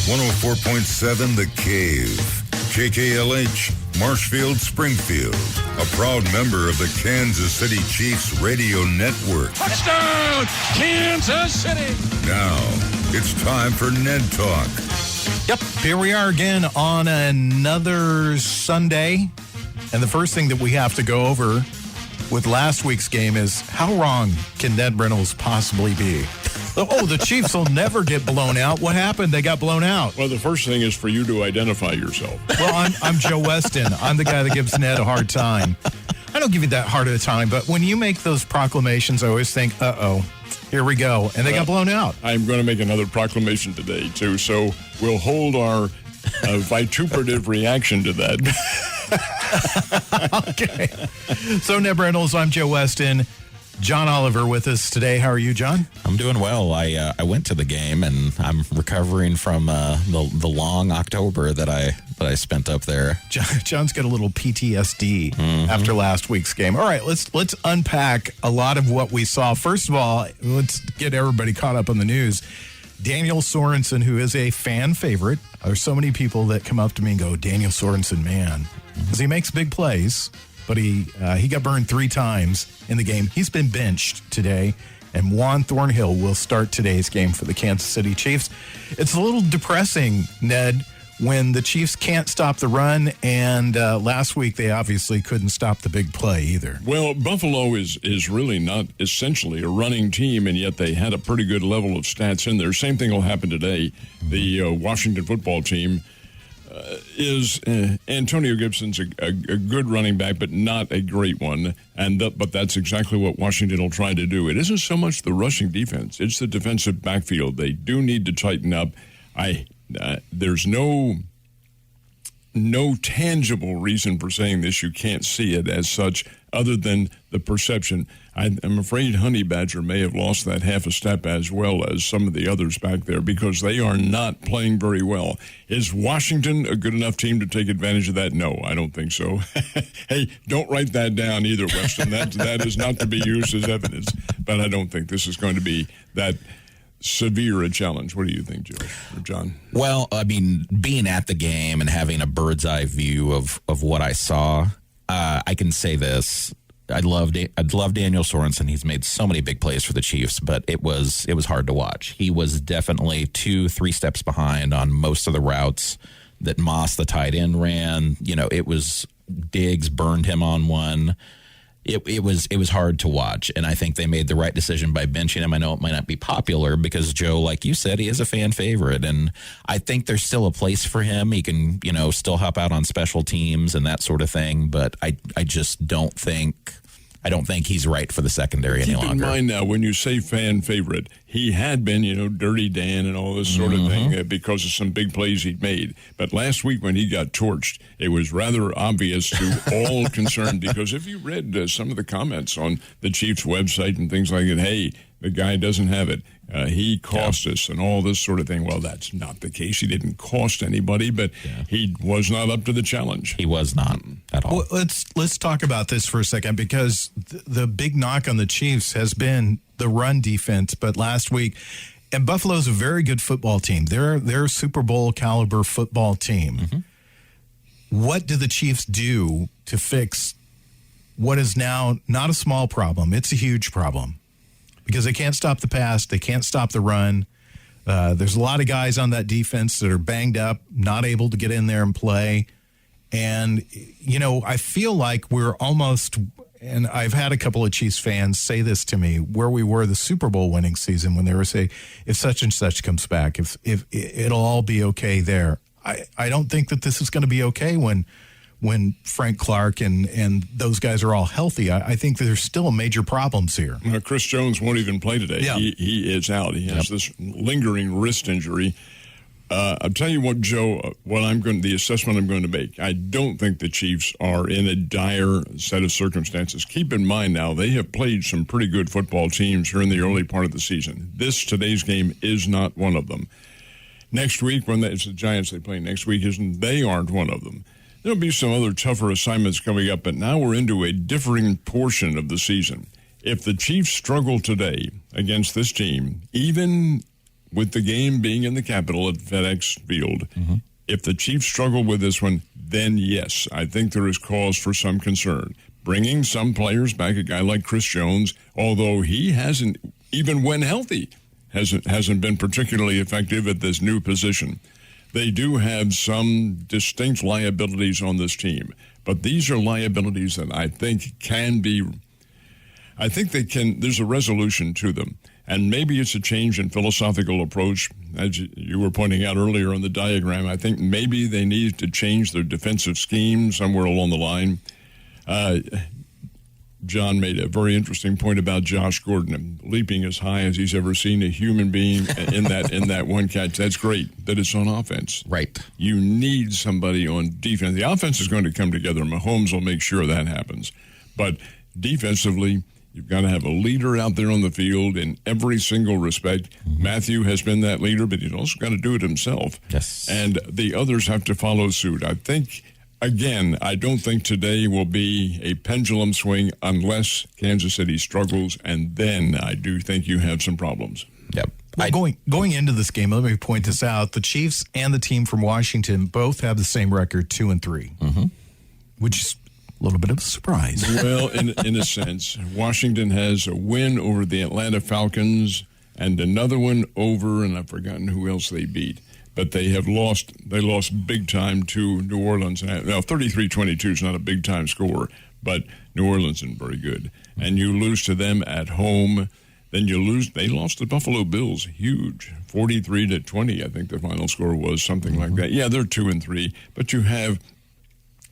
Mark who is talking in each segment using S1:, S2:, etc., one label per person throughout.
S1: 104.7 The Cave. KKLH, Marshfield, Springfield. A proud member of the Kansas City Chiefs radio network.
S2: Touchdown, Kansas City!
S1: Now, it's time for Ned Talk.
S3: Yep, here we are again on another Sunday. And the first thing that we have to go over with last week's game is how wrong can Ned Reynolds possibly be? Oh, the Chiefs will never get blown out. What happened? They got blown out.
S2: Well, the first thing is for you to identify yourself.
S3: Well, I'm Joe Westen. I'm the guy that gives Ned a hard time. I don't give you that hard of a time, but when you make those proclamations, I always think, uh-oh, here we go. And they got blown out.
S2: I'm going to make another proclamation today, too, so we'll hold our vituperative reaction to that.
S3: Okay. So, Ned Reynolds, I'm Joe Westen. John Oliver with us today. How are you, John?
S4: I'm doing well. I went to the game, and I'm recovering from the long October that I spent up there.
S3: John's got a little PTSD after last week's game. All right, let's unpack a lot of what we saw. First of all, let's get everybody caught up on the news. Daniel Sorensen, who is a fan favorite. There's so many people that come up to me and go, Daniel Sorensen, man, because he makes big plays. But he got burned 3 times in the game. He's been benched today, and Juan Thornhill will start today's game for the Kansas City Chiefs. It's a little depressing, Ned, when the Chiefs can't stop the run, and last week they obviously couldn't stop the big play either.
S2: Well, Buffalo is really not essentially a running team, and yet they had a pretty good level of stats in there. Same thing will happen today. The Washington football team is Antonio Gibson's a good running back, but not a great one. But that's exactly what Washington will try to do. It isn't so much the rushing defense; it's the defensive backfield. They do need to tighten up. There's no tangible reason for saying this. You can't see it as such, other than the perception. I'm afraid Honey Badger may have lost that half a step as well as some of the others back there because they are not playing very well. Is Washington a good enough team to take advantage of that? No, I don't think so. Hey, don't write that down either, Weston. That is not to be used as evidence. But I don't think this is going to be that severe a challenge. What do you think, Joe or John?
S4: Well, I mean, being at the game and having a bird's eye view of what I saw, I can say this. I love Daniel Sorensen. He's made so many big plays for the Chiefs, but it was hard to watch. He was definitely 2-3 steps behind on most of the routes that Moss, the tight end, ran. You know, it was Diggs burned him on one. It was hard to watch, and I think they made the right decision by benching him. I know it might not be popular because, Joe, like you said, he is a fan favorite, and I think there's still a place for him. He can, still help out on special teams and that sort of thing, but I just don't think he's right for the secondary any longer.
S2: Keep in mind now, when you say fan favorite, he had been, Dirty Dan and all this sort of thing because of some big plays he'd made. But last week when he got torched, it was rather obvious to all concerned because if you read some of the comments on the Chiefs website and things like that, hey, the guy doesn't have it. He cost us and all this sort of thing. Well, that's not the case. He didn't cost anybody, but he was not up to the challenge.
S4: He was not at all.
S3: Well, let's talk about this for a second because the big knock on the Chiefs has been the run defense. But last week, and Buffalo's a very good football team. They're a Super Bowl caliber football team. Mm-hmm. What do the Chiefs do to fix what is now not a small problem? It's a huge problem. Because they can't stop the pass, they can't stop the run. There's a lot of guys on that defense that are banged up, not able to get in there and play. And, I feel like we're almost, and I've had a couple of Chiefs fans say this to me, where we were the Super Bowl winning season when they were saying, if such and such comes back, if it'll all be okay there. I don't think that this is going to be okay when Frank Clark and those guys are all healthy. I think that there's still major problems here.
S2: Chris Jones won't even play today. Yeah. He is out. He has this lingering wrist injury. I'll tell you what, Joe, the assessment I'm going to make. I don't think the Chiefs are in a dire set of circumstances. Keep in mind now, they have played some pretty good football teams here in the early part of the season. Today's game is not one of them. Next week, it's the Giants they play next week, they aren't one of them. There'll be some other tougher assignments coming up, but now we're into a differing portion of the season. If the Chiefs struggle today against this team, even with the game being in the Capitol at FedEx Field, if the Chiefs struggle with this one, then yes, I think there is cause for some concern. Bringing some players back, a guy like Chris Jones, although he hasn't, even when healthy, hasn't been particularly effective at this new position. They do have some distinct liabilities on this team, but these are liabilities that I think there's a resolution to them. And maybe it's a change in philosophical approach. As you were pointing out earlier on the diagram, I think maybe they need to change their defensive scheme somewhere along the line. John made a very interesting point about Josh Gordon leaping as high as he's ever seen a human being in that one catch. That's great that it's on offense.
S4: Right.
S2: You need somebody on defense. The offense is going to come together. Mahomes will make sure that happens. But defensively, you've got to have a leader out there on the field in every single respect. Matthew has been that leader, but he's also got to do it himself.
S4: Yes.
S2: And the others have to follow suit. I think, again, I don't think today will be a pendulum swing unless Kansas City struggles, and then I do think you have some problems.
S4: Yep.
S3: Well, going into this game, let me point this out. The Chiefs and the team from Washington both have the same record, 2-3, which is a little bit of a surprise.
S2: Well, in a sense, Washington has a win over the Atlanta Falcons and another one over, and I've forgotten who else they beat. But they lost big time to New Orleans. Now, 33-22 is not a big time score, but New Orleans isn't very good. And you lose to them at home. Then you lose. They lost to Buffalo Bills, huge, 43-20. I think the final score was something like that. Yeah, they're 2-3, but you have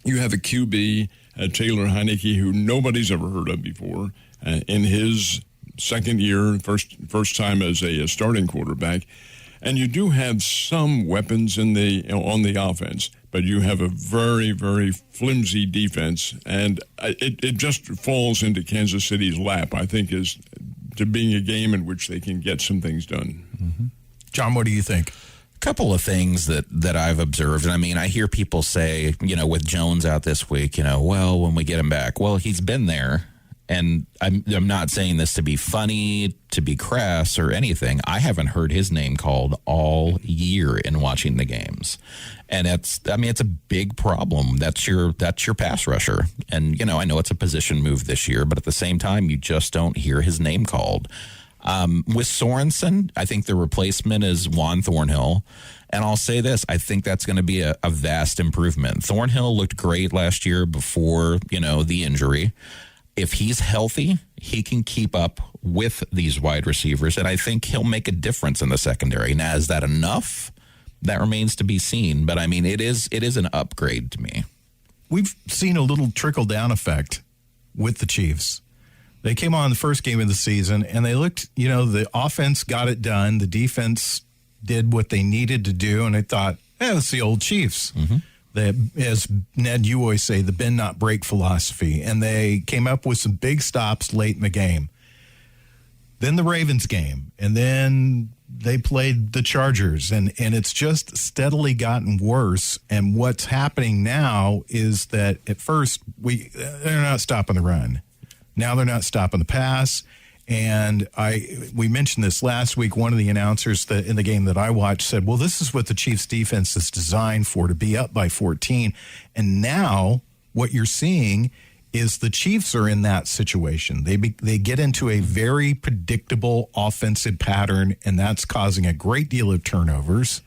S2: a QB, Taylor Heineke, who nobody's ever heard of before, in his second year, first time as a starting quarterback. And you do have some weapons on the offense, but you have a very, very flimsy defense, and it just falls into Kansas City's lap, I think, as to being a game in which they can get some things done.
S3: John, what do you think?
S4: A couple of things that I've observed. And I mean, I hear people say, with Jones out this week, well, when we get him back, well, he's been there. And I'm not saying this to be funny, to be crass or anything. I haven't heard his name called all year in watching the games. And it's a big problem. That's your pass rusher. And, I know it's a position move this year, but at the same time, you just don't hear his name called. With Sorensen, I think the replacement is Juan Thornhill. And I'll say this, I think that's going to be a vast improvement. Thornhill looked great last year before, the injury. If he's healthy, he can keep up with these wide receivers, and I think he'll make a difference in the secondary. Now, is that enough? That remains to be seen, but I mean, it is an upgrade to me.
S3: We've seen a little trickle-down effect with the Chiefs. They came on the first game of the season, and they looked, the offense got it done. The defense did what they needed to do, and they thought, it's the old Chiefs. As Ned, you always say, the bend not break philosophy. And they came up with some big stops late in the game. Then the Ravens game. And then they played the Chargers. And it's just steadily gotten worse. And what's happening now is that at first, they're not stopping the run. Now they're not stopping the pass. And we mentioned this last week. One of the announcers in the game that I watched said, well, this is what the Chiefs defense is designed for, to be up by 14. And now what you're seeing is the Chiefs are in that situation. They get into a very predictable offensive pattern, and that's causing a great deal of turnovers,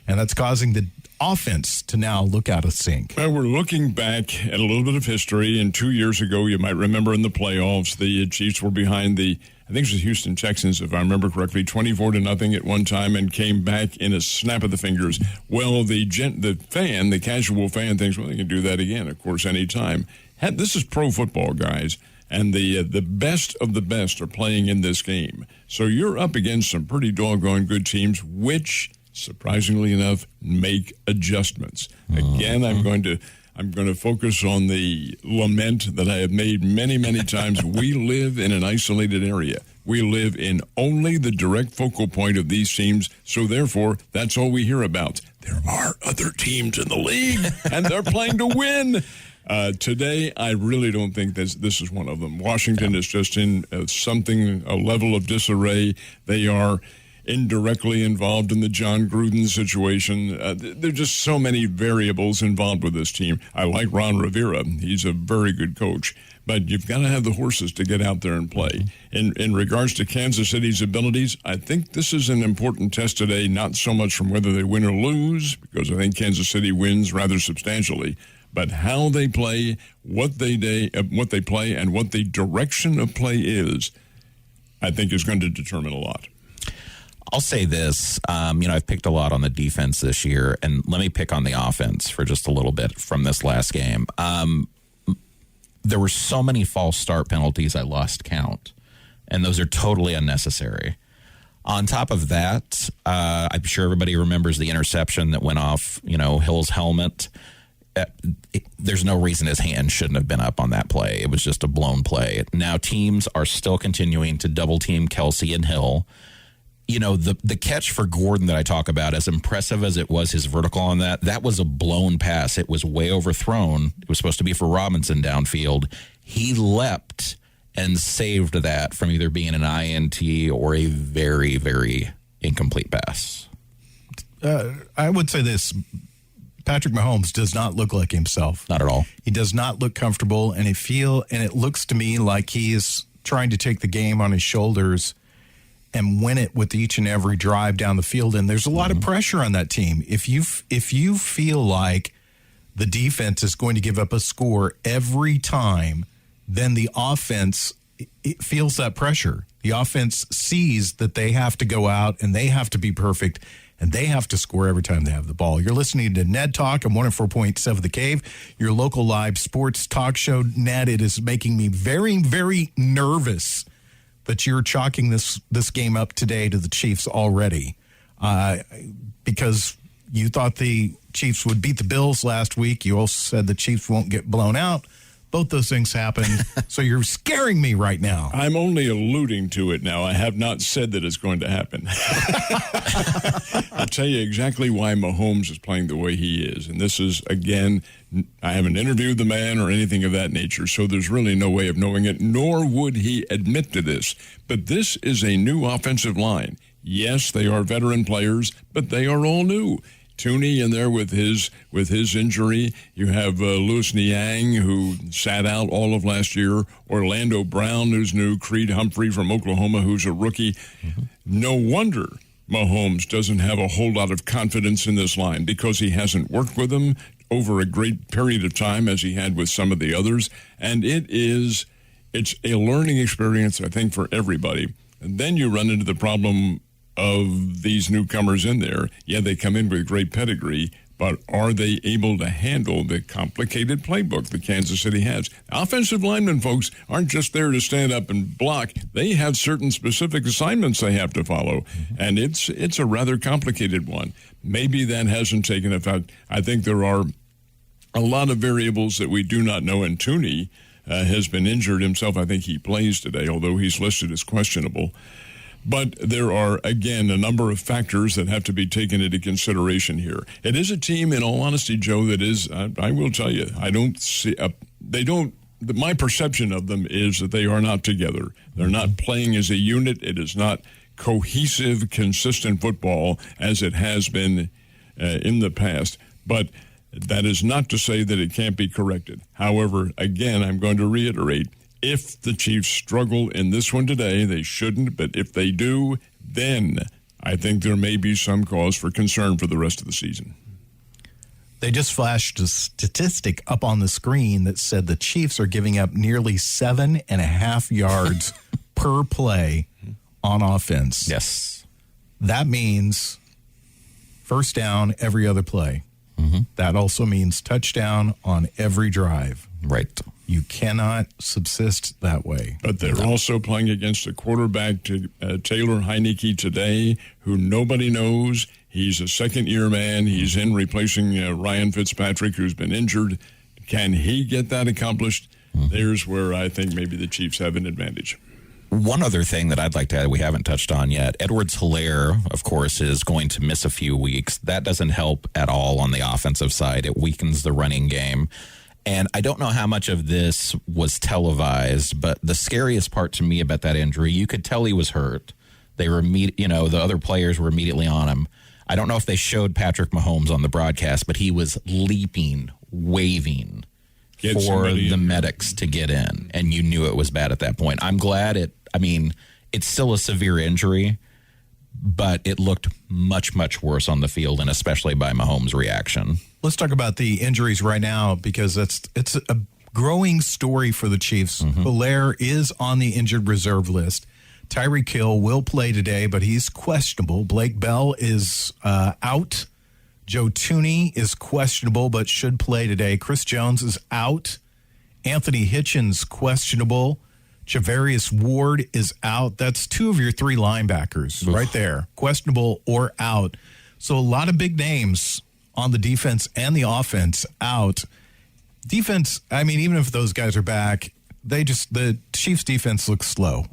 S3: and that's causing the offense to now look out of sync.
S2: Well, we're looking back at a little bit of history, and 2 years ago, you might remember in the playoffs, the Chiefs were behind I think it was the Houston Texans, if I remember correctly, 24-0 at one time, and came back in a snap of the fingers. Well, the casual fan thinks, well, they can do that again, of course, anytime. This is pro football, guys, and the best of the best are playing in this game. So you're up against some pretty doggone good teams, which, surprisingly enough, make adjustments. Again, I'm going to focus on the lament that I have made many, many times. We live in an isolated area. We live in only the direct focal point of these teams, so therefore, that's all we hear about. There are other teams in the league, and they're playing to win. Today, I really don't think this is one of them. Washington is just in a level of disarray. They are indirectly involved in the John Gruden situation. There are just so many variables involved with this team. I like Ron Rivera. He's a very good coach. But you've got to have the horses to get out there and play. In regards to Kansas City's abilities, I think this is an important test today, not so much from whether they win or lose, because I think Kansas City wins rather substantially, but how they play, what they play, and what the direction of play is, I think is going to determine a lot.
S4: I'll say this, I've picked a lot on the defense this year, and let me pick on the offense for just a little bit from this last game. There were so many false start penalties, I lost count, and those are totally unnecessary. On top of that, I'm sure everybody remembers the interception that went off, Hill's helmet. There's no reason his hand shouldn't have been up on that play. It was just a blown play. Now teams are still continuing to double team Kelsey and Hill. The catch for Gordon that I talk about, as impressive as it was, his vertical on that was a blown pass. It was way overthrown. It was supposed to be for Robinson downfield. He leapt and saved that from either being an INT or a very, very incomplete pass.
S3: I would say this. Patrick Mahomes does not look like himself.
S4: Not at all.
S3: He does not look comfortable, and it looks to me like he is trying to take the game on his shoulders and win it with each and every drive down the field. And there's a lot of pressure on that team. If you feel like the defense is going to give up a score every time, then the offense it feels that pressure. The offense sees that they have to go out and they have to be perfect and they have to score every time they have the ball. You're listening to Ned Talk on 104.7 The Cave, your local live sports talk show. Ned, it is making me very, very nervous that you're chalking this game up today to the Chiefs already, because you thought the Chiefs would beat the Bills last week. You also said the Chiefs won't get blown out. Both those things happened, so you're scaring me right now.
S2: I'm only alluding to it now. I have not said that it's going to happen. I'll tell you exactly why Mahomes is playing the way he is. And this is, again, I haven't interviewed the man or anything of that nature, so there's really no way of knowing it, nor would he admit to this. But this is a new offensive line. Yes, they are veteran players, but they are all new. Tooney in there with his injury. You have Louis Niang, who sat out all of last year. Orlando Brown, who's new. Creed Humphrey from Oklahoma, who's a rookie. Mm-hmm. No wonder Mahomes doesn't have a whole lot of confidence in this line, because he hasn't worked with them over a great period of time as he had with some of the others. And it's a learning experience, I think, for everybody. And then you run into the problem of these newcomers in there. Yeah, they come in with great pedigree, but are they able to handle the complicated playbook that Kansas City has? Offensive linemen, folks, aren't just there to stand up and block. They have certain specific assignments they have to follow, and it's a rather complicated one. Maybe that hasn't taken effect. I think there are a lot of variables that we do not know, and Tooney has been injured himself. I think he plays today, although he's listed as questionable. But there are, again, a number of factors that have to be taken into consideration here. It is a team, in all honesty, Joe, that is, I will tell you, my perception of them is that they are not together. They're not playing as a unit. It is not cohesive, consistent football as it has been in the past. But that is not to say that it can't be corrected. However, again, I'm going to reiterate, if the Chiefs struggle in this one today, they shouldn't, but if they do, then I think there may be some cause for concern for the rest of the season.
S3: They just flashed a statistic up on the screen that said the Chiefs are giving up nearly 7.5 yards per play on offense.
S4: Yes.
S3: That means first down every other play. Mm-hmm. That also means touchdown on every drive.
S4: Right.
S3: You cannot subsist that way.
S2: But they're also playing against a quarterback, Taylor Heineke, today, who nobody knows. He's a second-year man. He's in replacing Ryan Fitzpatrick, who's been injured. Can he get that accomplished? Mm-hmm. There's where I think maybe the Chiefs have an advantage.
S4: One other thing that I'd like to add we haven't touched on yet, Edwards-Helaire, of course, is going to miss a few weeks. That doesn't help at all on the offensive side. It weakens the running game. And I don't know how much of this was televised, but the scariest part to me about that injury, you could tell he was hurt. They were the other players were immediately on him. I don't know if they showed Patrick Mahomes on the broadcast, but he was leaping, waving for the medics to get in, and you knew it was bad at that point. I'm glad it's still a severe injury, but it looked much, much worse on the field, and especially by Mahomes' reaction.
S3: Let's talk about the injuries right now, because it's a growing story for the Chiefs. Hilaire is on the injured reserve list. Tyreek Hill will play today, but he's questionable. Blake Bell is out. Joe Tooney is questionable, but should play today. Chris Jones is out. Anthony Hitchens, questionable. Javarius Ward is out. That's 2 of your 3 linebackers right there, questionable or out. So a lot of big names on the defense and the offense out. Defense, even if those guys are back, the Chiefs defense looks slow.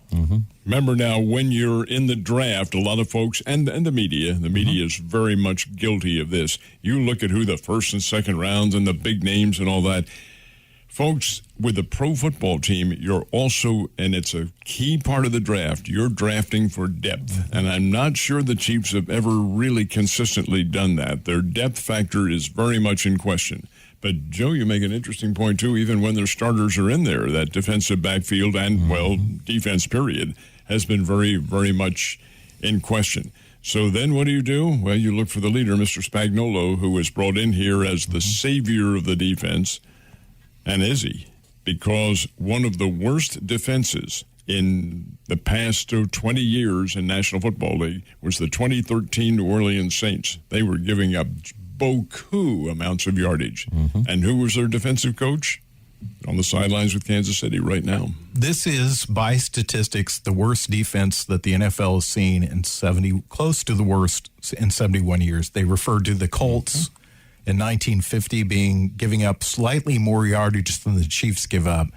S2: Remember now, when you're in the draft, a lot of folks, and the media is very much guilty of this. You look at who the first and second rounds and the big names and all that. Folks, with the pro football team, you're also, and it's a key part of the draft, you're drafting for depth. And I'm not sure the Chiefs have ever really consistently done that. Their depth factor is very much in question. But, Joe, you make an interesting point, too. Even when their starters are in there, that defensive backfield and, defense, period, has been very, very much in question. So then what do? Well, you look for the leader, Mr. Spagnuolo, who was brought in here as the savior of the defense. And is he? Because one of the worst defenses in the past 20 years in National Football League was the 2013 New Orleans Saints. They were giving up beaucoup amounts of yardage. And who was their defensive coach? On the sidelines with Kansas City right now.
S3: This is, by statistics, the worst defense that the NFL has seen in close to the worst in 71 years. They referred to the Colts in 1950 giving up slightly more yardage than the Chiefs give up.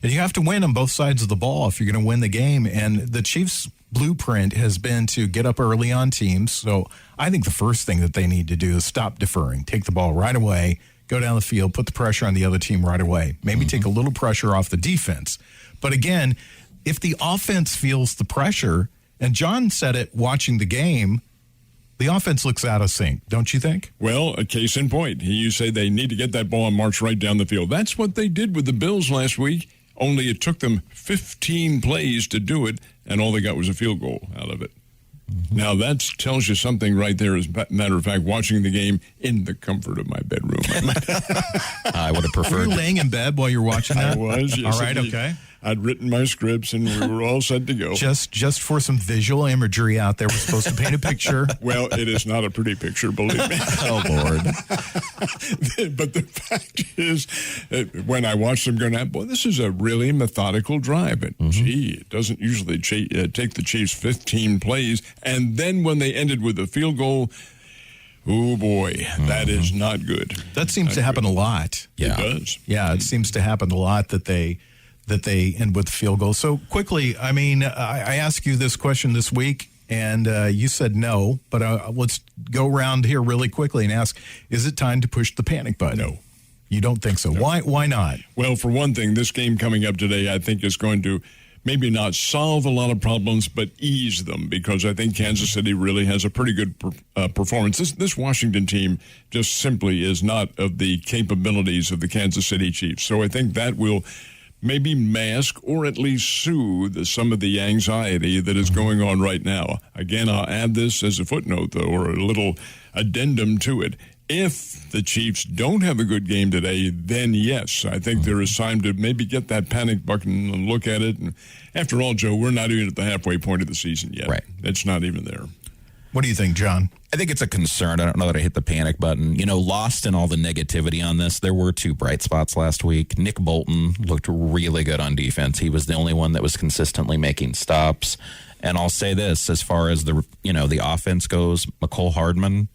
S3: And you have to win on both sides of the ball if you're going to win the game. And the Chiefs' blueprint has been to get up early on teams. So I think the first thing that they need to do is stop deferring, take the ball right away, go down the field, put the pressure on the other team right away. Maybe take a little pressure off the defense. But again, if the offense feels the pressure, and John said it watching the game, the offense looks out of sync, don't you think?
S2: Well, a case in point. You say they need to get that ball and march right down the field. That's what they did with the Bills last week, only it took them 15 plays to do it, and all they got was a field goal out of it. Now, that tells you something right there. As a matter of fact, watching the game in the comfort of my bedroom.
S4: I would have preferred.
S3: Were you laying in bed while you were watching that?
S2: I was, yes.
S3: All right,
S2: indeed.
S3: okay.
S2: I'd written my scripts, and we were all set to go.
S3: Just for some visual imagery out there, we're supposed to paint a picture.
S2: Well, it is not a pretty picture, believe me.
S4: Oh, Lord.
S2: But the fact is, when I watched them go, boy, this is a really methodical drive. And, it doesn't usually take the Chiefs 15 plays. And then when they ended with a field goal, oh, boy, that is not good.
S3: That seems to happen a lot.
S2: Yeah. It does.
S3: Yeah, it seems to happen a lot that they end with the field goal. So quickly, I asked you this question this week, and you said no, but let's go around here really quickly and ask, is it time to push the panic button?
S2: No.
S3: You don't think so? No. Why not?
S2: Well, for one thing, this game coming up today, I think is going to maybe not solve a lot of problems, but ease them, because I think Kansas City really has a pretty good performance. This Washington team just simply is not of the capabilities of the Kansas City Chiefs. So I think that will maybe mask or at least soothe some of the anxiety that is going on right now. Again, I'll add this as a footnote, though, or a little addendum to it. If the Chiefs don't have a good game today, then yes, I think there is time to maybe get that panic button and look at it. And after all, Joe, we're not even at the halfway point of the season yet.
S4: Right.
S2: It's not even there.
S3: What do you think, John?
S4: I think it's a concern. I don't know that I hit the panic button. Lost in all the negativity on this, there were 2 bright spots last week. Nick Bolton looked really good on defense. He was the only one that was consistently making stops. And I'll say this, as far as the offense goes, McCole Hardman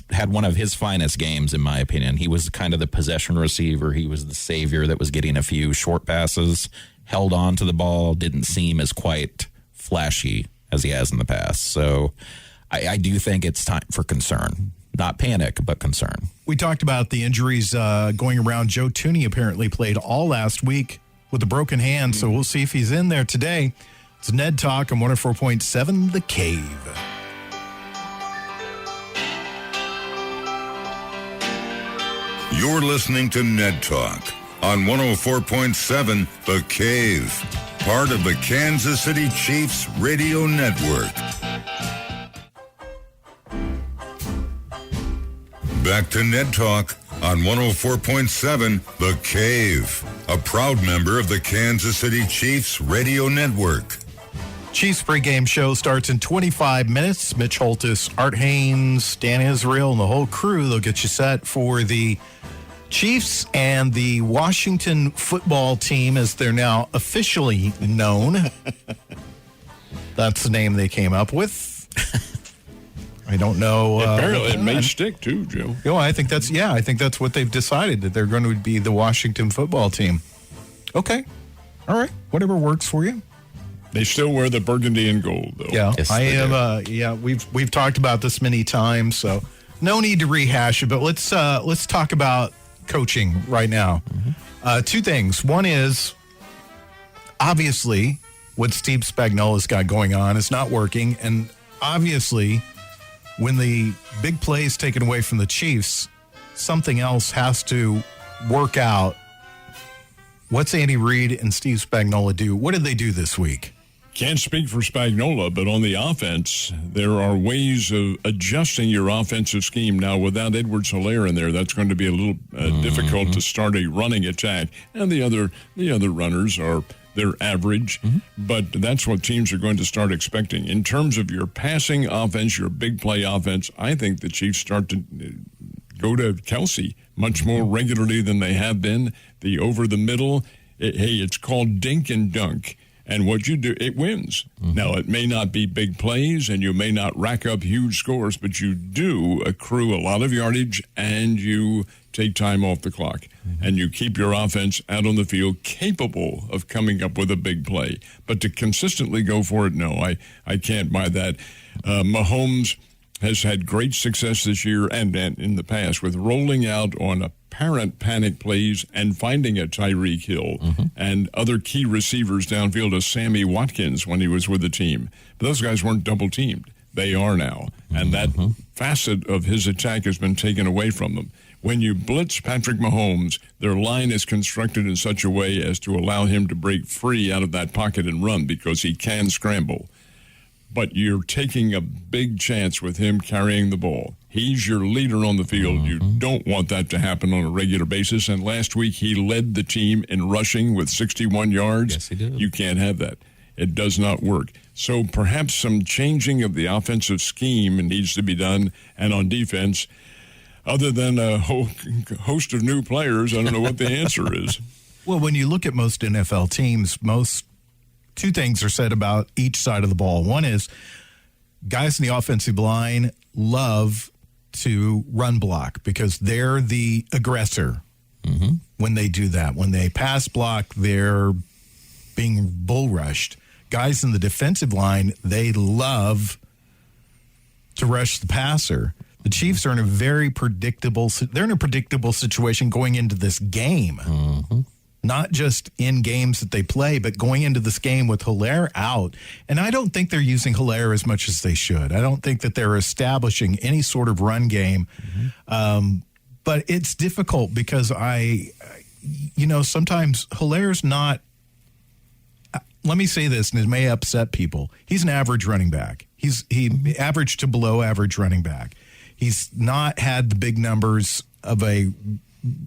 S4: had one of his finest games, in my opinion. He was kind of the possession receiver. He was the savior that was getting a few short passes, held on to the ball, didn't seem as quite flashy as he has in the past. So I do think it's time for concern. Not panic, but concern.
S3: We talked about the injuries going around. Joe Tooney apparently played all last week with a broken hand, so we'll see if he's in there today. It's Ned Talk on 104.7 The Cave.
S1: You're listening to Ned Talk on 104.7 The Cave, part of the Kansas City Chiefs Radio Network. Back to Ned Talk on 104.7 The Cave, a proud member of the Kansas City Chiefs Radio Network.
S3: Chiefs Pregame show starts in 25 minutes. Mitch Holtis, Art Haynes, Dan Israel, and the whole crew, they'll get you set for the Chiefs and the Washington football team, as they're now officially known. That's the name they came up with. I don't know.
S2: Apparently, it may stick too, Joe.
S3: I think that's what they've decided, that they're going to be the Washington football team. Okay, all right, whatever works for you.
S2: They still wear the burgundy and gold, though.
S3: Yeah,
S4: yes,
S3: I am. We've talked about this many times, so no need to rehash it. But let's talk about coaching right now. Mm-hmm. Two things. One is, obviously, what Steve Spagnuolo's got going on is not working, and obviously, when the big play is taken away from the Chiefs, something else has to work out. What's Andy Reid and Steve Spagnuolo do? What did they do this week?
S2: Can't speak for Spagnuolo, but on the offense, there are ways of adjusting your offensive scheme. Now, without Edwards-Helaire in there, that's going to be a little difficult to start a running attack. And the other runners are, they're average, but that's what teams are going to start expecting. In terms of your passing offense, your big play offense, I think the Chiefs start to go to Kelsey much more regularly than they have been. The over the middle, it's called dink and dunk. And what you do, it wins. Now, it may not be big plays, and you may not rack up huge scores, but you do accrue a lot of yardage, and you take time off the clock. And you keep your offense out on the field capable of coming up with a big play. But to consistently go for it, no, I can't buy that. Mahomes has had great success this year and in the past with rolling out on apparent panic plays and finding a Tyreek Hill and other key receivers downfield, as Sammy Watkins when he was with the team. But those guys weren't double-teamed. They are now. And that facet of his attack has been taken away from them. When you blitz Patrick Mahomes, their line is constructed in such a way as to allow him to break free out of that pocket and run because he can scramble. But you're taking a big chance with him carrying the ball. He's your leader on the field. You don't want that to happen on a regular basis. And last week, he led the team in rushing with 61 yards.
S4: Yes, he did.
S2: You can't have that. It does not work. So perhaps some changing of the offensive scheme needs to be done. And on defense, other than a host of new players, I don't know what the answer is.
S3: Well, when you look at most NFL teams, two things are said about each side of the ball. One is guys in the offensive line love to run block because they're the aggressor when they do that. When they pass block, they're being bull rushed. Guys in the defensive line, they love to rush the passer. The Chiefs are in a very predictable situation going into this game. Not just in games that they play, but going into this game with Helaire out. And I don't think they're using Helaire as much as they should. I don't think that they're establishing any sort of run game. But it's difficult because sometimes Hilaire's not, let me say this, and it may upset people. He's an average running back. He average to below average running back. He's not had the big numbers of a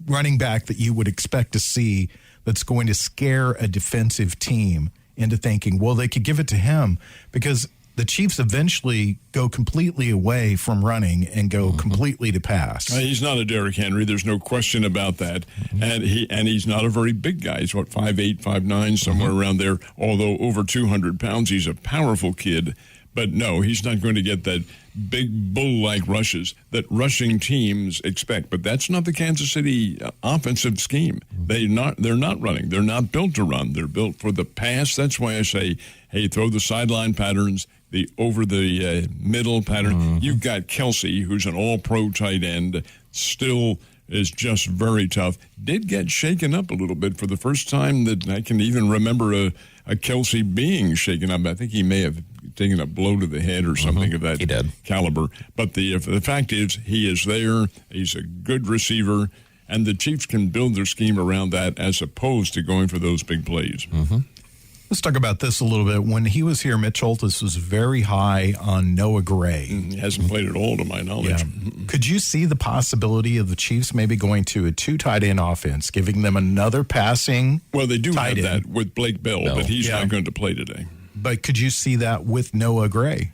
S3: running back that you would expect to see that's going to scare a defensive team into thinking, well, they could give it to him, because the Chiefs eventually go completely away from running and go completely to pass.
S2: He's not a Derrick Henry. There's no question about that. And he's not a very big guy. He's 5'8", 5'9", somewhere around there. Although over 200 pounds, he's a powerful kid. But no, he's not going to get that big bull-like rushes that rushing teams expect. But that's not the Kansas City offensive scheme. They're not running. They're not built to run. They're built for the pass. That's why I say, hey, throw the sideline patterns, the over the middle pattern. You've got Kelsey, who's an all-pro tight end, still is just very tough. Did get shaken up a little bit for the first time that I can even remember Kelsey being shaken up. I think he may have taken a blow to the head or something of that caliber. But the fact is, he is there. He's a good receiver, and the Chiefs can build their scheme around that as opposed to going for those big plays.
S3: Let's talk about this a little bit. When he was here, Mitch Holthus was very high on Noah Gray.
S2: He hasn't played at all, to my knowledge.
S3: Yeah. Could you see the possibility of the Chiefs maybe going to a 2 tight end offense, giving them another passing?
S2: Well, they do
S3: tight
S2: have
S3: end.
S2: that with Blake Bell, but he's not going to play today.
S3: But could you see that with Noah Gray?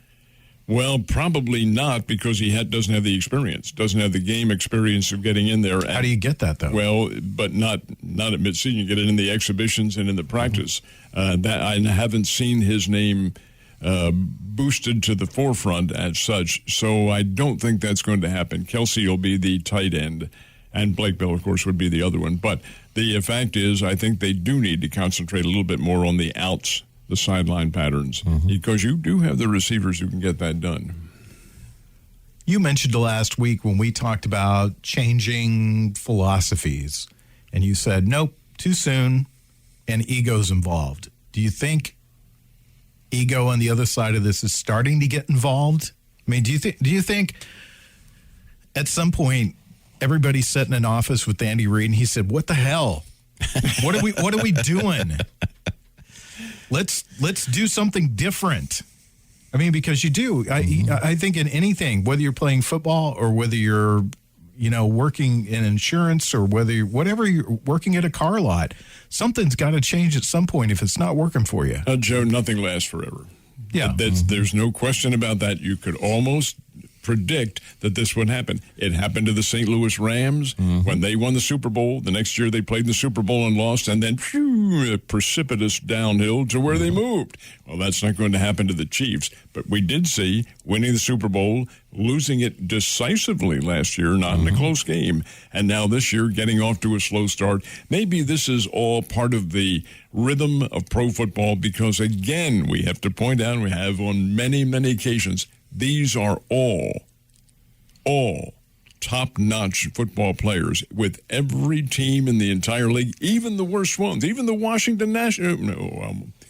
S2: Well, probably not, because he doesn't have the experience, doesn't have the game experience of getting in there.
S3: How do you get that, though?
S2: Well, but not at midseason. You get it in the exhibitions and in the practice. That I haven't seen his name boosted to the forefront as such, so I don't think that's going to happen. Kelsey will be the tight end, and Blake Bell, of course, would be the other one. But the fact is, I think they do need to concentrate a little bit more on the outs, the sideline patterns, because you do have the receivers who can get that done.
S3: You mentioned last week when we talked about changing philosophies, and you said, nope, too soon, and ego's involved. Do you think ego on the other side of this is starting to get involved? I mean, do you think at some point everybody's sitting in office with Andy Reid and he said, what the hell? What are we doing? Let's do something different. I mean, because you do. I think in anything, whether you're playing football or whether you're, working in insurance or whatever you're working at a car lot, something's got to change at some point if it's not working for you.
S2: Joe, nothing lasts forever.
S3: Yeah.
S2: There's no question about that. You could almost predict that this would happen. It happened to the St. Louis Rams when they won the Super Bowl. The next year they played in the Super Bowl and lost, and then a precipitous downhill to where they moved. Well, that's not going to happen to the Chiefs, but we did see winning the Super Bowl, losing it decisively last year, not in a close game, and now this year getting off to a slow start. Maybe this is all part of the rhythm of pro football, because again, we have to point out, we have on many, many occasions, these are all top-notch football players with every team in the entire league, even the worst ones, even the Washington Nationals.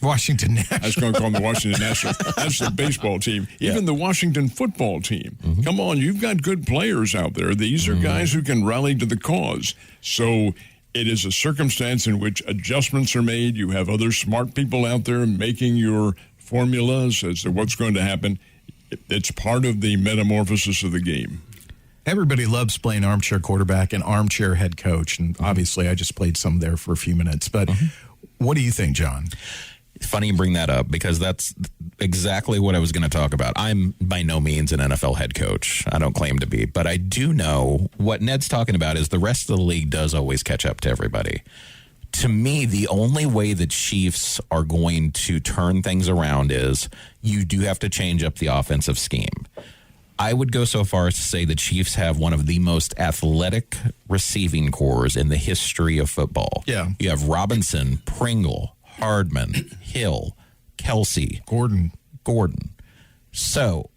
S3: Washington Nationals.
S2: I was going to call them the Washington Nationals. That's the baseball team. Even the Washington football team. Come on, you've got good players out there. These are guys who can rally to the cause. So it is a circumstance in which adjustments are made. You have other smart people out there making your formulas as to what's going to happen. It's part of the metamorphosis of the game.
S3: Everybody loves playing armchair quarterback and armchair head coach, and obviously I just played some there for a few minutes. But what do you think, John?
S4: It's funny you bring that up, because that's exactly what I was going to talk about. I'm by no means an NFL head coach. I don't claim to be, but I do know what Ned's talking about is the rest of the league does always catch up to everybody. To me, the only way the Chiefs are going to turn things around is you do have to change up the offensive scheme. I would go so far as to say the Chiefs have one of the most athletic receiving corps in the history of football.
S3: Yeah.
S4: You have Robinson, Pringle, Hardman, Hill, Kelsey,
S3: Gordon.
S4: So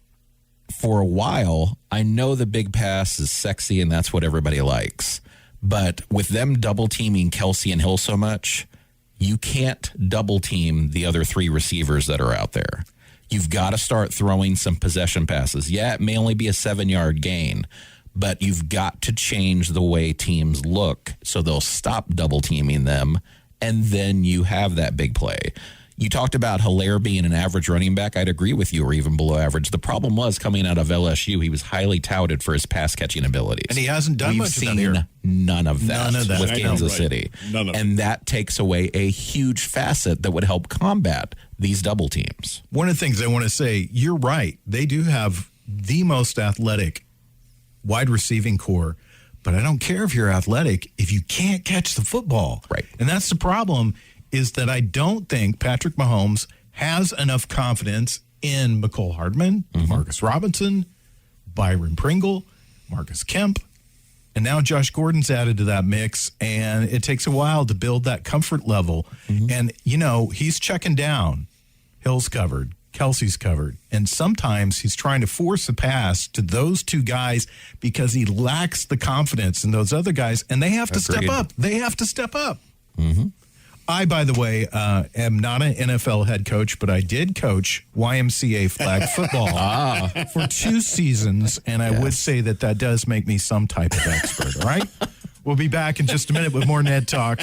S4: for a while, I know the big pass is sexy and that's what everybody likes. But with them double teaming Kelsey and Hill so much, you can't double team the other 3 receivers that are out there. You've got to start throwing some possession passes. Yeah, it may only be a 7-yard gain, but you've got to change the way teams look so they'll stop double teaming them, and then you have that big play. You talked about Hilaire being an average running back. I'd agree with you, or even below average. The problem was coming out of LSU, he was highly touted for his pass-catching abilities.
S3: And he hasn't done much of that here.
S4: We've seen none of that with Kansas City.
S2: None of it.
S4: And that takes away a huge facet that would help combat these double teams.
S3: One of the things I want to say, you're right. They do have the most athletic wide receiving core, but I don't care if you're athletic if you can't catch the football.
S4: Right.
S3: And that's the problem, is that I don't think Patrick Mahomes has enough confidence in McCole Hardman, Marcus Robinson, Byron Pringle, Marcus Kemp, and now Josh Gordon's added to that mix, and it takes a while to build that comfort level. And, he's checking down. Hill's covered. Kelsey's covered. And sometimes he's trying to force a pass to those 2 guys because he lacks the confidence in those other guys, and they have to step up. They have to step up. I, by the way, am not an NFL head coach, but I did coach YMCA flag football for 2 seasons, and I would say that does make me some type of expert, all right? We'll be back in just a minute with more Ned Talk.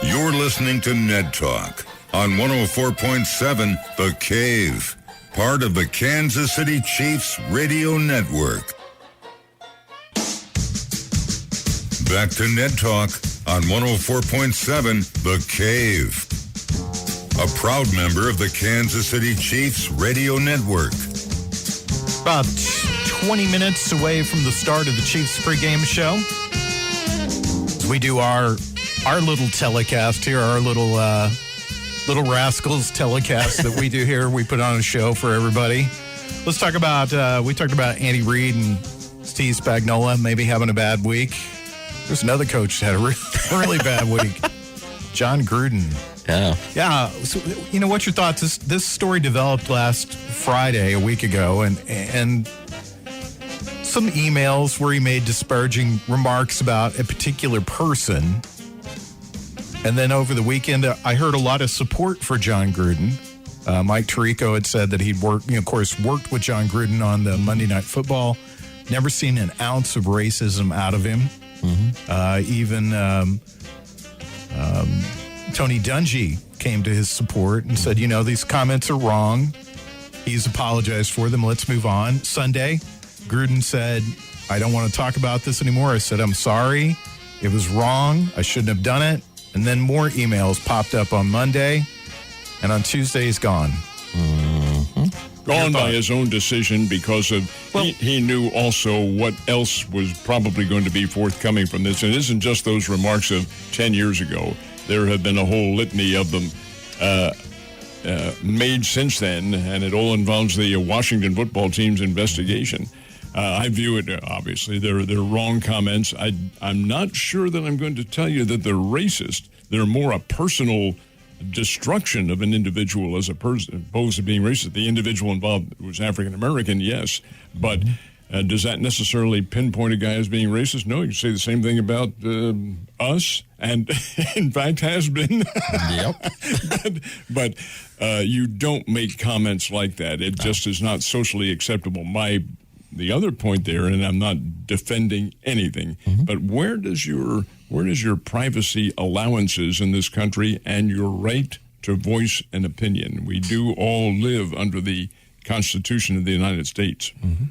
S1: You're listening to Ned Talk on 104.7 The Cave, part of the Kansas City Chiefs Radio Network. Back to Ned Talk on 104.7 The Cave, a proud member of the Kansas City Chiefs Radio Network.
S3: About 20 minutes away from the start of the Chiefs Pregame show. We do our little telecast here, our little rascals telecast that we do here. We put on a show for everybody. Let's talk about, we talked about Andy Reid and Steve Spagnuolo maybe having a bad week. There's another coach that had a really bad week. John Gruden. Yeah. So, what's your thoughts? This story developed last Friday, a week ago, and some emails where he made disparaging remarks about a particular person. And then over the weekend, I heard a lot of support for John Gruden. Mike Tirico had said that he'd worked with John Gruden on the Monday Night Football. Never seen an ounce of racism out of him. Mm-hmm. Even Tony Dungy came to his support and said, these comments are wrong. He's apologized for them. Let's move on. Sunday, Gruden said, I don't want to talk about this anymore. I said, I'm sorry. It was wrong. I shouldn't have done it. And then more emails popped up on Monday. And on Tuesday, he's gone.
S2: Mm-hmm. Gone by his own decision because of he knew also what else was probably going to be forthcoming from this. And it isn't just those remarks of 10 years ago. There have been a whole litany of them made since then, and it all involves the Washington football team's investigation. I view it, obviously, they're wrong comments. I'm not sure that I'm going to tell you that they're racist. They're more a personal destruction of an individual as opposed to being racist. The individual involved was African-American, yes, but does that necessarily pinpoint a guy as being racist? No, you can say the same thing about us, and in fact has been.
S4: Yep.
S2: but you don't make comments like that. It just is not socially acceptable. The other point there, and I'm not defending anything, but where does your privacy allowances in this country and your right to voice an opinion? We do all live under the Constitution of the United States.
S4: Mm-hmm.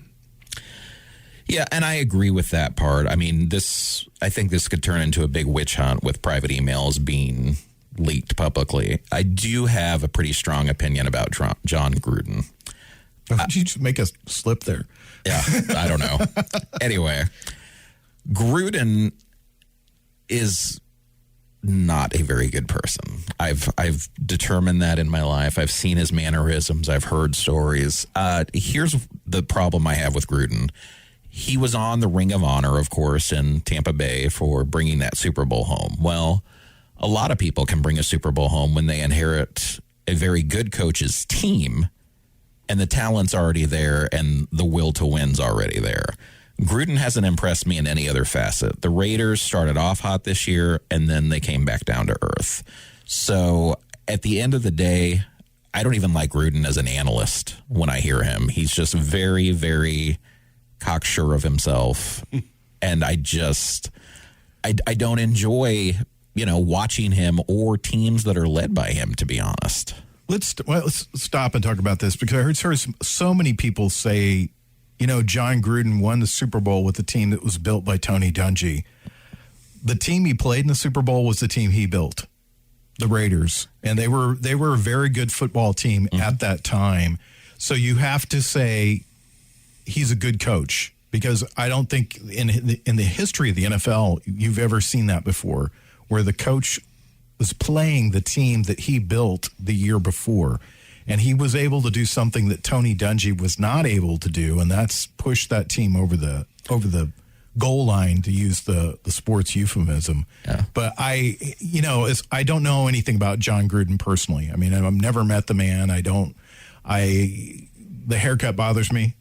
S4: Yeah, and I agree with that part. I mean, I think this could turn into a big witch hunt with private emails being leaked publicly. I do have a pretty strong opinion about John Gruden.
S3: Did you just make a slip there?
S4: Yeah, I don't know. Anyway, Gruden is not a very good person. I've determined that in my life. I've seen his mannerisms. I've heard stories. Here's the problem I have with Gruden. He was on the Ring of Honor, of course, in Tampa Bay for bringing that Super Bowl home. Well, a lot of people can bring a Super Bowl home when they inherit a very good coach's team, and the talent's already there, and the will to win's already there. Gruden hasn't impressed me in any other facet. The Raiders started off hot this year, and then they came back down to earth. So at the end of the day, I don't even like Gruden as an analyst when I hear him. He's just very, very cocksure of himself, and I don't enjoy, watching him or teams that are led by him, to be honest.
S3: Let's stop and talk about this, because I heard so many people say, John Gruden won the Super Bowl with a team that was built by Tony Dungy. The team he played in the Super Bowl was the team he built, the Raiders, and they were a very good football team at that time. So you have to say he's a good coach, because I don't think in the history of the NFL you've ever seen that before, where the coach was playing the team that he built the year before. And he was able to do something that Tony Dungy was not able to do, and that's push that team over the goal line, to use the sports euphemism. Yeah. But I don't know anything about John Gruden personally. I mean, I've never met the man. The haircut bothers me.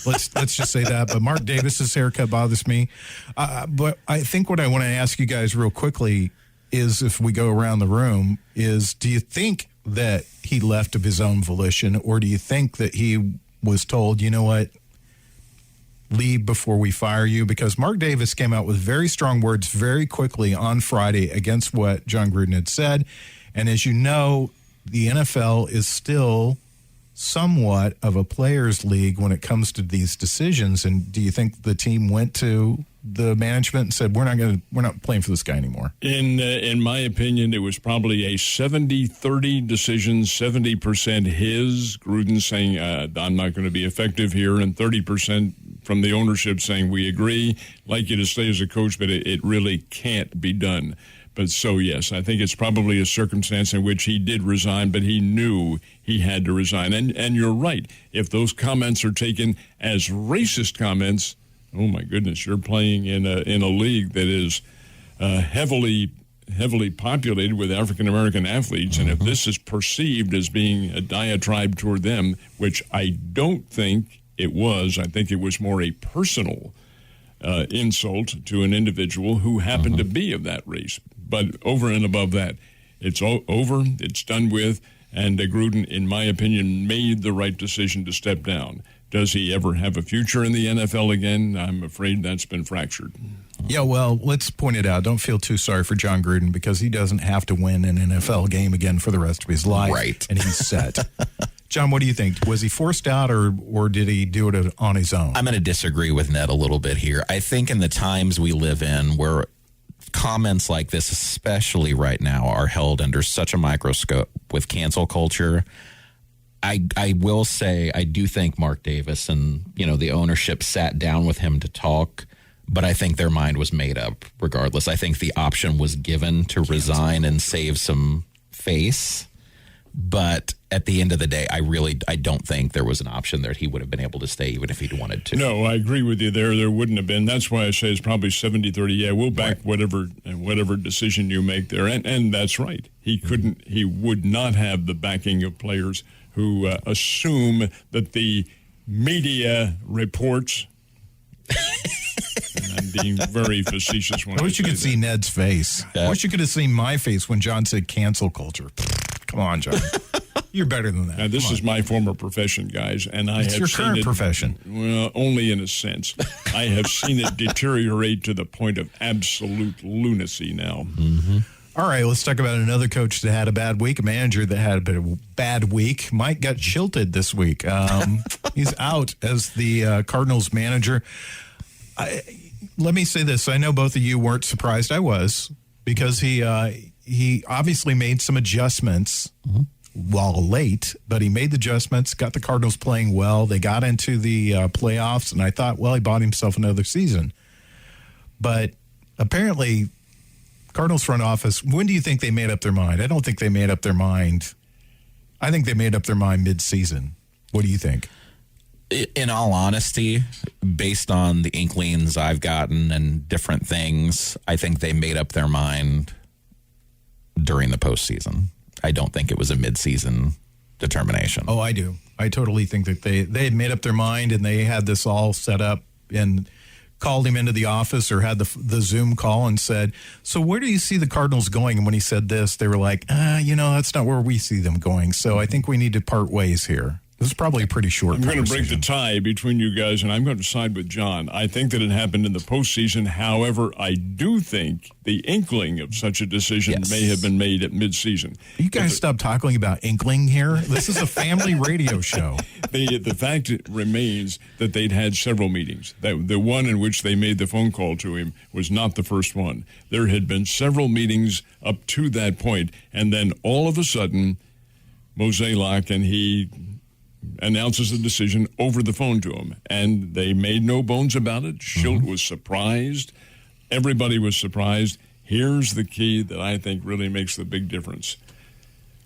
S3: Let's just say that. But Mark Davis's haircut bothers me. But I think what I want to ask you guys real quickly is, if we go around the room, is do you think that he left of his own volition, or do you think that he was told, you know what, leave before we fire you? Because Mark Davis came out with very strong words very quickly on Friday against what John Gruden had said. And as you know, the NFL is still somewhat of a players' league when it comes to these decisions. And do you think the team went to the management and said, we're not playing for this guy anymore?
S2: In my opinion, it was probably a 70-30 decision, 70% his, Gruden saying, I'm not going to be effective here, and 30% from the ownership saying, we agree, like you to stay as a coach, but it really can't be done. But so, yes, I think it's probably a circumstance in which he did resign, but he knew he had to resign. And you're right. If those comments are taken as racist comments, oh, my goodness, you're playing in a league that is heavily populated with African-American athletes. And if this is perceived as being a diatribe toward them, which I don't think it was, I think it was more a personal insult to an individual who happened to be of that race. But over and above that, it's over, it's done with, and Gruden, in my opinion, made the right decision to step down. Does he ever have a future in the NFL again? I'm afraid that's been fractured.
S3: Yeah, well, let's point it out. Don't feel too sorry for John Gruden, because he doesn't have to win an NFL game again for the rest of his life.
S4: Right.
S3: And he's set. John, what do you think? Was he forced out, or did he do it on his own?
S4: I'm going to disagree with Ned a little bit here. I think in the times we live in, where comments like this, especially right now, are held under such a microscope with cancel culture, I will say I do think Mark Davis and the ownership sat down with him to talk, but I think their mind was made up regardless. I think the option was given to resign and save some face. But at the end of the day, I don't think there was an option that he would have been able to stay even if he'd wanted to.
S2: No, I agree with you there. There wouldn't have been. That's why I say it's probably 70-30. Yeah, we'll back whatever decision you make there. And that's right. He would not have the backing of players who assume that the media reports. And I'm being very facetious when I
S3: wish you could see Ned's face. I wish you could have seen my face when John said cancel culture. Come on, John. You're better than that.
S2: Now, this is my former profession, guys, and I have seen it. It's your current
S3: profession.
S2: Well, only in a sense. I have seen it deteriorate to the point of absolute lunacy now.
S3: Mm-hmm. All right, let's talk about another coach that had a bad week, a manager that had a bit of a bad week. Mike got shilted this week. He's out as the Cardinals manager. Let me say this. I know both of you weren't surprised. I was, because he obviously made some adjustments while late, but he made the adjustments, got the Cardinals playing well. They got into the playoffs, and I thought, well, he bought himself another season. But apparently, Cardinals front office, when do you think they made up their mind? I don't think they made up their mind. I think they made up their mind mid-season. What do you think?
S4: In all honesty, based on the inklings I've gotten and different things, I think they made up their mind during the postseason. I don't think it was a mid-season determination.
S3: Oh, I do. I totally think that they had made up their mind, and they had this all set up and called him into the office, or had the Zoom call and said, so where do you see the Cardinals going? And when he said this, they were like, that's not where we see them going. So I think we need to part ways here. This is probably a pretty short
S2: I'm going to break the tie between you guys, and I'm going to side with John. I think that it happened in the postseason. However, I do think the inkling of such a decision may have been made at midseason.
S3: You guys stop talking about inkling here. This is a family radio show.
S2: The fact remains that they'd had several meetings. The one in which they made the phone call to him was not the first one. There had been several meetings up to that point, and then all of a sudden, Mozeliak and he announces the decision over the phone to him, and they made no bones about it. Schilt was surprised. Everybody was surprised. Here's the key that I think really makes the big difference.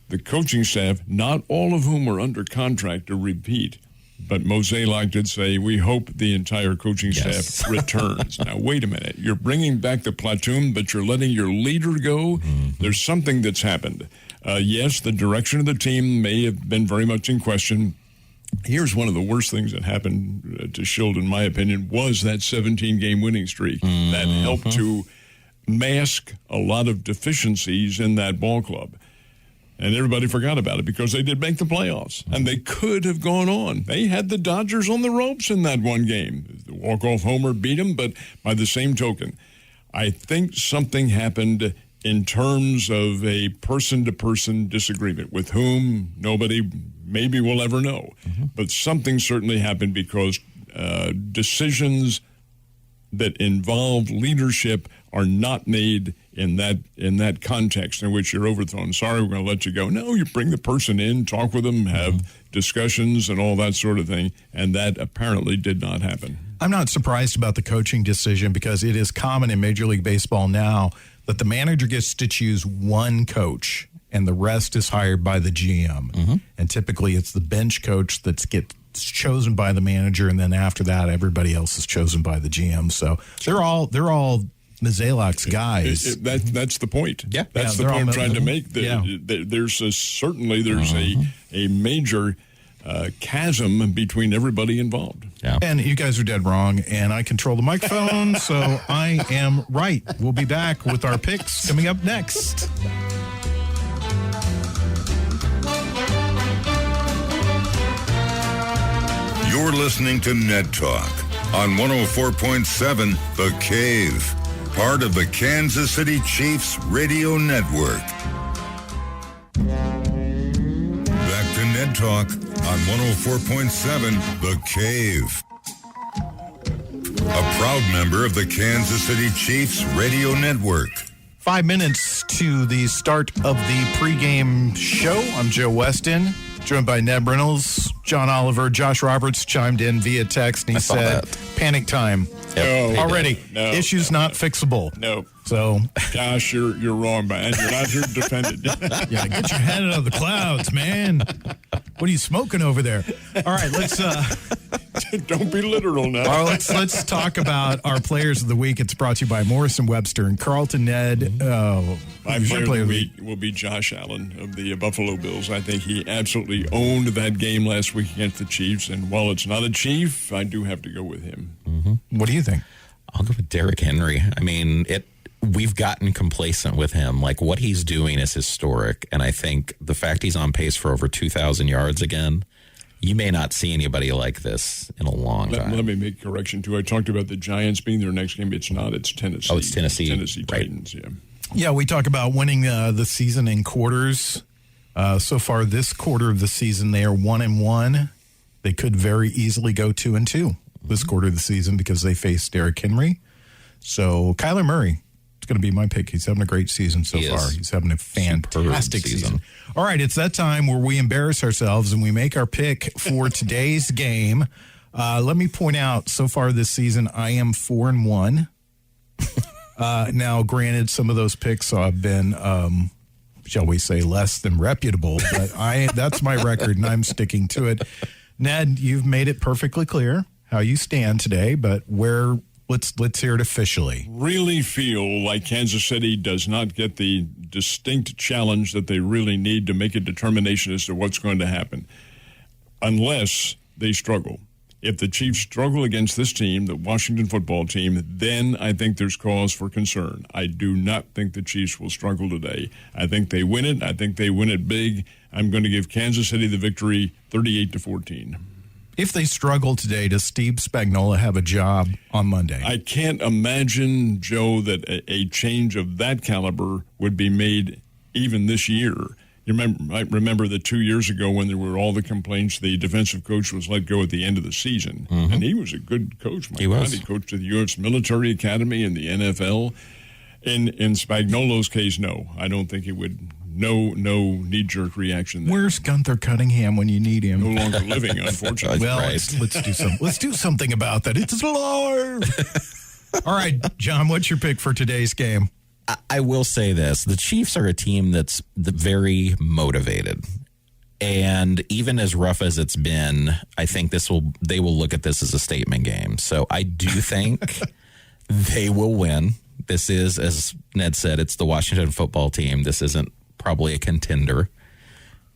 S2: The coaching staff, not all of whom are under contract to repeat, but Mozeliak did say, we hope the entire coaching staff returns. Now, wait a minute. You're bringing back the platoon, but you're letting your leader go? There's something that's happened. Yes, the direction of the team may have been very much in question. Here's one of the worst things that happened to Schild, in my opinion, was that 17-game winning streak that helped to mask a lot of deficiencies in that ball club. And everybody forgot about it because they did make the playoffs, and they could have gone on. They had the Dodgers on the ropes in that one game. The walk-off homer beat them, but by the same token, I think something happened in terms of a person-to-person disagreement with whom nobody maybe will ever know. But something certainly happened because decisions that involve leadership are not made in that context in which you're overthrown. Sorry, we're going to let you go. No, you bring the person in, talk with them, have discussions and all that sort of thing, and that apparently did not happen.
S3: I'm not surprised about the coaching decision because it is common in Major League Baseball now that the manager gets to choose one coach and the rest is hired by the GM. And typically it's the bench coach that gets chosen by the manager, and then after that everybody else is chosen by the GM. So they're all Mizalak's guys.
S2: That's the point.
S4: Yeah.
S2: That's the point I'm trying to make. There's certainly a major chasm between everybody involved.
S4: Yeah.
S3: And you guys are dead wrong, and I control the microphone, so I am right. We'll be back with our picks coming up next.
S1: You're listening to Ned Talk on 104.7 The Cave, part of the Kansas City Chiefs Radio Network. Back to Ned Talk on 104.7 The Cave. A proud member of the Kansas City Chiefs Radio Network.
S3: 5 minutes to the start of the pregame show. I'm Joe Westen, joined by Ned Reynolds, John Oliver, Josh Roberts chimed in via text, and he said, panic time. Already.
S2: No,
S3: issues not fixable.
S2: No.
S3: So,
S2: Josh, you're wrong, man. You're not here to defend it.
S3: yeah, get your head out of the clouds, man. What are you smoking over there? All right, let's
S2: don't be literal now.
S3: let's talk about our players of the week. It's brought to you by Morrison Webster and Carlton. Ned.
S2: My player of the week will be Josh Allen of the Buffalo Bills. I think he absolutely owned that game last week against the Chiefs, and while it's not a Chief, I do have to go with him.
S3: What do you think?
S4: I'll go with Derrick Henry. I mean, we've gotten complacent with him. Like, what he's doing is historic, and I think the fact he's on pace for over 2,000 yards again, you may not see anybody like this in a long time.
S2: Let me make a correction, too. I talked about the Giants being their next game. It's not. It's Tennessee.
S4: Oh, it's Tennessee.
S2: Tennessee
S4: Right.
S2: Titans, yeah.
S3: Yeah, we talk about winning the season in quarters. So far, this quarter of the season, they are 1-1. They could very easily go 2-2 this quarter of the season because they face Derrick Henry. So Kyler Murray is going to be my pick. He's having a great season so far. He's having a fantastic season. All right, it's that time where we embarrass ourselves and we make our pick for today's game. Let me point out, so far this season, I am 4-1. Now, granted, some of those picks have been, shall we say, less than reputable, but that's my record, and I'm sticking to it. Ned, you've made it perfectly clear how you stand today, but let's hear it officially.
S2: Really feel like Kansas City does not get the distinct challenge that they really need to make a determination as to what's going to happen, unless they struggle. If the Chiefs struggle against this team, the Washington football team, then I think there's cause for concern. I do not think the Chiefs will struggle today. I think they win it. I think they win it big. I'm going to give Kansas City the victory 38-14.
S3: If they struggle today, does Steve Spagnuolo have a job on Monday?
S2: I can't imagine, Joe, that a change of that caliber would be made even this year. I remember that 2 years ago when there were all the complaints, the defensive coach was let go at the end of the season. And he was a good coach. He coached at the U.S. Military Academy and the NFL. In Spagnuolo's case, no. I don't think he would. No knee-jerk reaction there.
S3: Where's Gunther Cunningham when you need him?
S2: No longer living, unfortunately.
S3: Well, let's do something about that. It's alive. All right, John, what's your pick for today's game?
S4: I will say this. The Chiefs are a team that's very motivated. And even as rough as it's been, I think they will look at this as a statement game. So I do think they will win. This is, as Ned said, it's the Washington football team. This isn't probably a contender.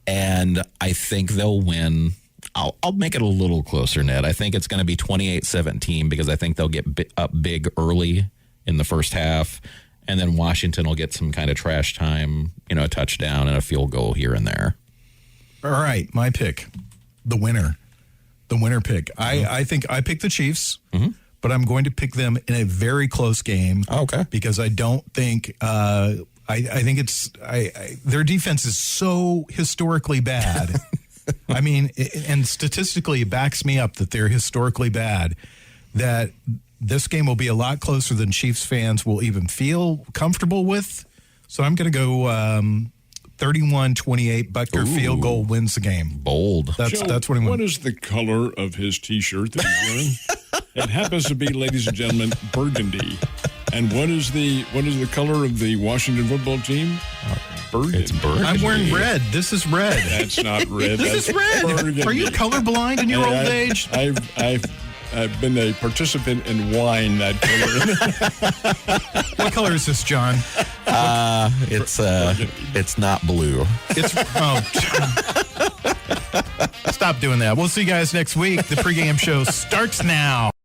S4: And I think they'll win I'll make it a little closer, Ned. I think it's going to be 28-17 because I think they'll get up big early in the first half, and then Washington will get some kind of trash time, a touchdown and a field goal here and there.
S3: All right, my pick, the winner pick. I think I picked the Chiefs, but I'm going to pick them in a very close game.
S4: Okay.
S3: Because I don't think I think their defense is so historically bad. I mean, and statistically, it backs me up that they're historically bad, that this game will be a lot closer than Chiefs fans will even feel comfortable with. So I'm going to go 31-28. Butker field goal wins the game.
S4: Bold.
S3: That's what he wants.
S2: What is the color of his T-shirt that he's wearing? It happens to be, ladies and gentlemen, burgundy. And what is the color of the Washington football team? Burgundy.
S4: It's burgundy.
S3: I'm wearing red. This is red.
S2: That's not red.
S3: This is red.
S2: Burgundy.
S3: Are you colorblind in your old age?
S2: I've been a participant in wine that color.
S3: What color is this, John?
S4: It's not blue.
S3: Stop doing that. We'll see you guys next week. The pregame show starts now.